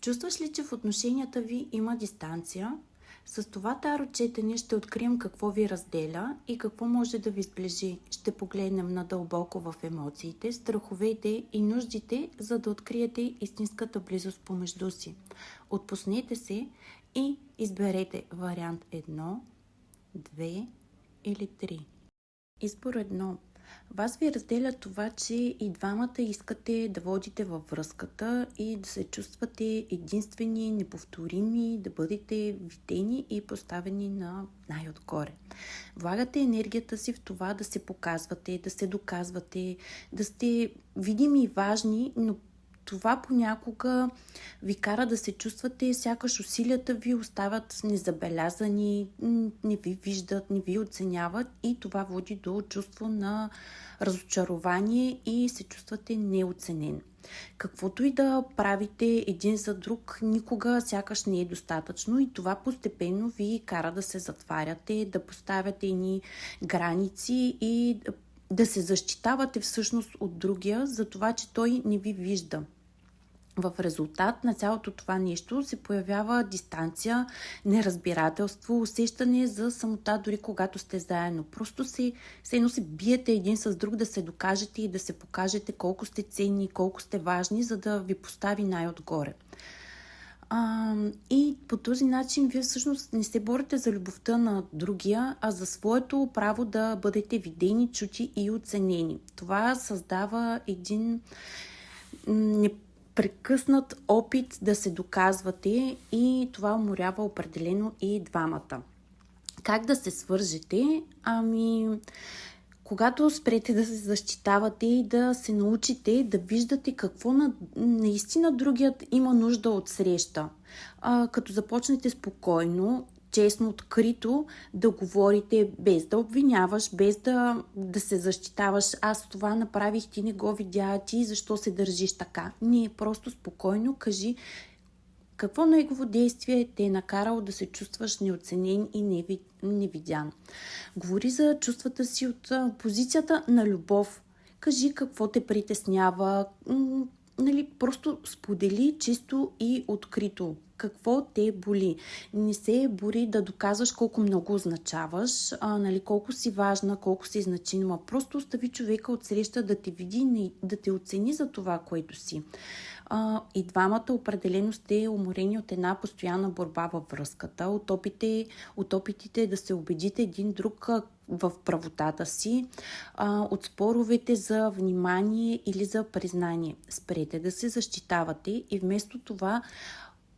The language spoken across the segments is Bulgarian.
Чувстваш ли, че в отношенията ви има дистанция? С това таро четене ще открием какво ви разделя и какво може да ви сближи. Ще погледнем надълбоко в емоциите, страховете и нуждите, за да откриете истинската близост помежду си. Отпуснете се и изберете вариант 1, 2 или 3. Избор 1. Вас ви разделя това, че и двамата искате да водите във връзката и да се чувствате единствени, неповторими, да бъдете видени и поставени на най-отгоре. Влагате енергията си в това да се показвате, да се доказвате, да сте видими и важни, но това понякога ви кара да се чувствате, сякаш усилията ви остават незабелязани, не ви виждат, не ви оценяват и това води до чувство на разочарование и се чувствате неоценен. Каквото и да правите един за друг, никога сякаш не е достатъчно и това постепенно ви кара да се затваряте, да поставяте едни граници и да се защитавате всъщност от другия за това, че той не ви вижда. В резултат на цялото това нещо се появява дистанция, неразбирателство, усещане за самота, дори когато сте заедно. Просто едно се биете един с друг да се докажете и да се покажете колко сте ценни, колко сте важни, за да ви постави най-отгоре. И по този начин вие всъщност не се борите за любовта на другия, а за своето право да бъдете видени, чути и оценени. Това създава един непрекъснат опит да се доказвате и това уморява определено и двамата. Как да се свържете? Когато спрете да се защитавате и да се научите да виждате какво наистина другият има нужда от среща. Като започнете спокойно, честно, открито да говорите, без да обвиняваш, без да се защитаваш. Аз това направих, ти не го видя, ти защо се държиш така? Не, просто спокойно кажи какво негово действие те е накарало да се чувстваш неоценен и невидян. Говори за чувствата си от позицията на любов. Кажи какво те притеснява. Просто сподели чисто и открито какво те боли. Не се бори да доказваш колко много означаваш, колко си важна, колко си значима. Просто остави човека от среща да те види и да те оцени за това, което си. И двамата определено сте уморени от една постоянна борба във връзката, от опитите да се убедите един друг в правотата си, от споровете за внимание или за признание. Спрете да се защитавате и вместо това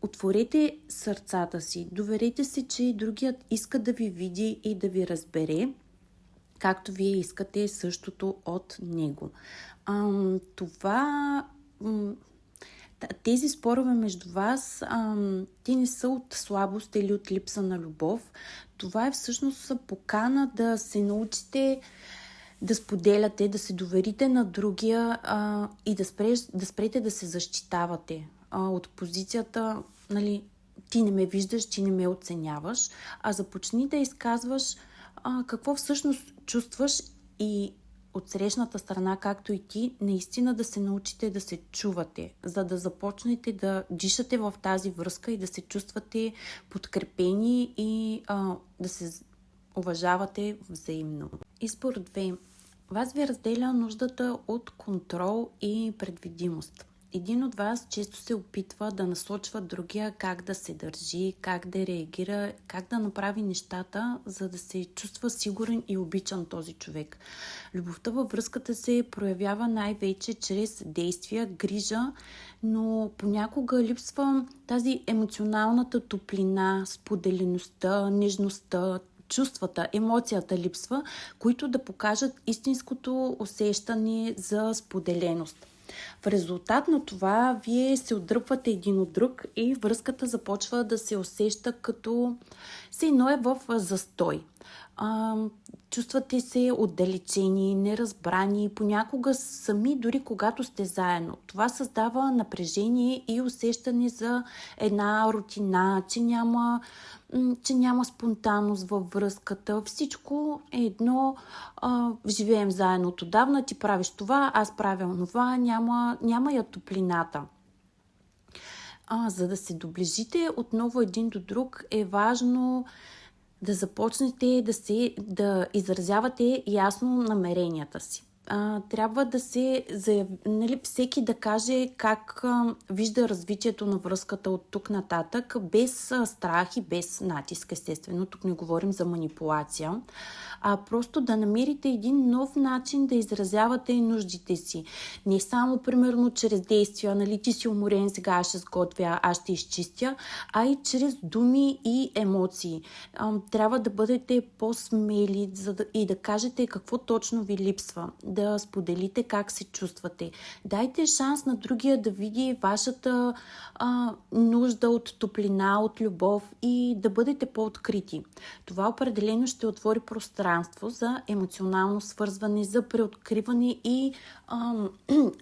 отворете сърцата си. Доверете се, че другият иска да ви види и да ви разбере, както вие искате същото от него. Тези спорове между вас, те не са от слабост или от липса на любов. Това е всъщност покана да се научите да споделяте, да се доверите на другия и да спрете да се защитавате от позицията, ти не ме виждаш, ти не ме оценяваш, а започни да изказваш какво всъщност чувстваш и от срещната страна, както и ти, наистина да се научите да се чувате, за да започнете да дишате в тази връзка и да се чувствате подкрепени и да се уважавате взаимно. Избор 2. Вас ви разделя нуждата от контрол и предвидимост. Един от вас често се опитва да насочва другия как да се държи, как да реагира, как да направи нещата, за да се чувства сигурен и обичан този човек. Любовта във връзката се проявява най-вече чрез действия, грижа, но понякога липсва тази емоционалната топлина, споделеността, нежността, чувствата, емоцията липсва, които да покажат истинското усещане за споделеност. В резултат на това вие се отдръпвате един от друг и връзката започва да се усеща като все едно е в застой. Чувствате се отдалечени, неразбрани, понякога сами, дори когато сте заедно. Това създава напрежение и усещане за една рутина, че няма спонтанност във връзката. Всичко е едно, живеем заедно от отдавна, ти правиш това, аз правя това, няма я топлината. За да се доближите отново един до друг, е важно да започнете да изразявате ясно намеренията си. Трябва да се заяви, нали, всеки да каже как вижда развитието на връзката от тук нататък, без страх и без натиск, естествено. Тук не говорим за манипулация, а просто да намерите един нов начин да изразявате нуждите си. Не само, примерно, чрез действия, нали, ти си уморен, сега аз ще сготвя, аз ще изчистя, а и чрез думи и емоции. Трябва да бъдете по-смели и да кажете какво точно ви липсва, да споделите как се чувствате. Дайте шанс на другия да види вашата нужда от топлина, от любов и да бъдете по-открити. Това определено ще отвори пространство за емоционално свързване, за преоткриване и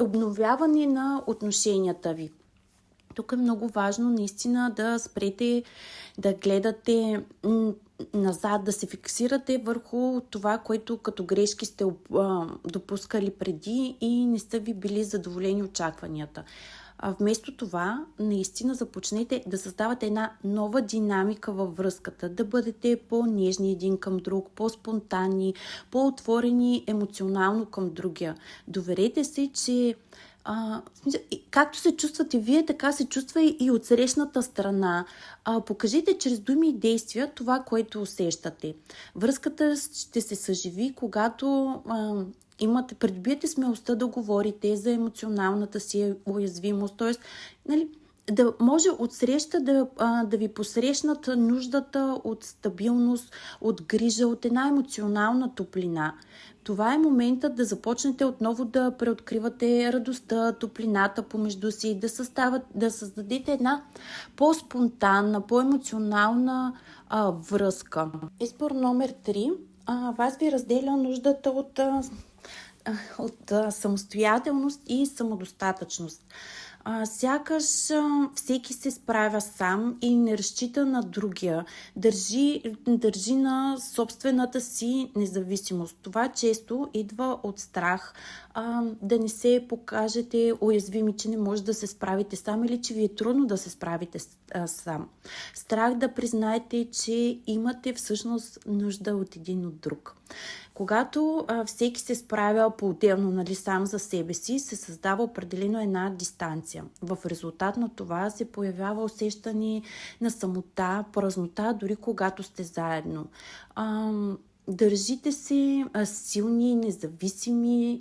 обновяване на отношенията ви. Тук е много важно наистина да спрете да гледате назад, да се фиксирате върху това, което като грешки сте допускали преди и не сте ви били задоволени очакванията. Вместо това, наистина започнете да създавате една нова динамика във връзката, да бъдете по-нежни един към друг, по-спонтанни, по-отворени емоционално към другия. Доверете се, че както се чувствате вие, така се чувства и от срещната страна. Покажете чрез думи и действия това, което усещате. Връзката ще се съживи, когато придобиете смелостта да говорите за емоционалната си уязвимост. Т.е. нали, да може отсреща да ви посрещнат нуждата от стабилност, от грижа, от една емоционална топлина. Това е моментът да започнете отново да преоткривате радостта, топлината помежду си, да създадете една по-спонтанна, по-емоционална връзка. Избор номер 3. Вас ви разделя нуждата от самостоятелност и самодостатъчност. Сякаш всеки се справя сам и не разчита на другия. Държи на собствената си независимост. Това често идва от страх да не се покажете уязвими, че не може да се справите сам или че ви е трудно да се справите сам. Страх да признаете, че имате всъщност нужда от един от друг. Когато всеки се справя по-отделно, нали, сам за себе си, се създава определено една дистанция. В резултат на това се появява усещане на самота, празнота, дори когато сте заедно. Държите се силни, независими,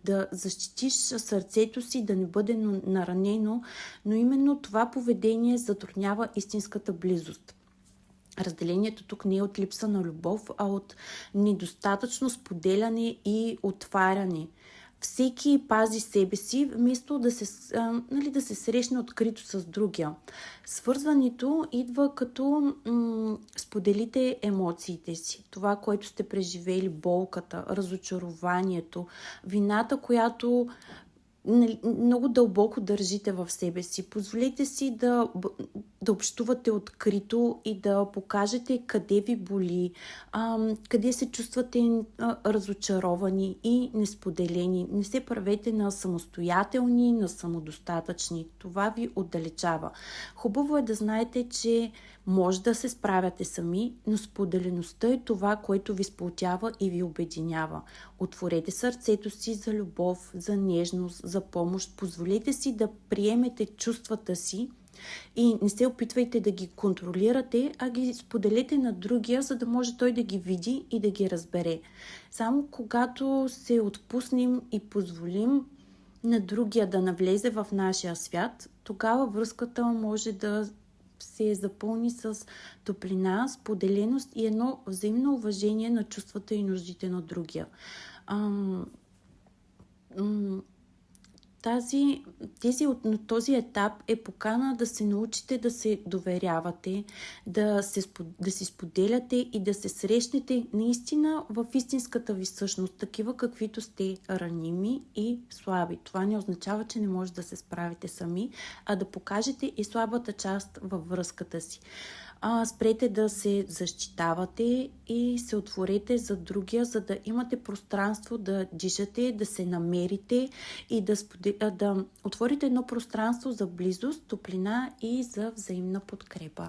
да защитиш сърцето си, да не бъде наранено, но именно това поведение затруднява истинската близост. Разделението тук не е от липса на любов, а от недостатъчно споделяне и отваряне. Всеки пази себе си, вместо да се срещне открито с другия. Свързването идва като споделите емоциите си. Това, което сте преживели, болката, разочарованието, вината, която много дълбоко държите в себе си. Позволете си да общувате открито и да покажете къде ви боли, къде се чувствате разочаровани и несподелени. Не се правете на самостоятелни, на самодостатъчни. Това ви отдалечава. Хубаво е да знаете, че може да се справяте сами, но споделеността е това, което ви сплотява и ви обединява. Отворете сърцето си за любов, за нежност, за помощ. Позволете си да приемете чувствата си и не се опитвайте да ги контролирате, а ги споделете на другия, за да може той да ги види и да ги разбере. Само когато се отпуснем и позволим на другия да навлезе в нашия свят, тогава връзката може да се запълни с топлина, споделеност и едно взаимно уважение на чувствата и нуждите на другия. Този етап е покана да се научите да се доверявате, да си споделяте и да се срещнете наистина в истинската ви същност, такива каквито сте, раними и слаби. Това не означава, че не може да се справите сами, а да покажете и слабата част във връзката си. спрете да се защитавате и се отворете за другия, за да имате пространство да дишате, да се намерите и да отворите едно пространство за близост, топлина и за взаимна подкрепа.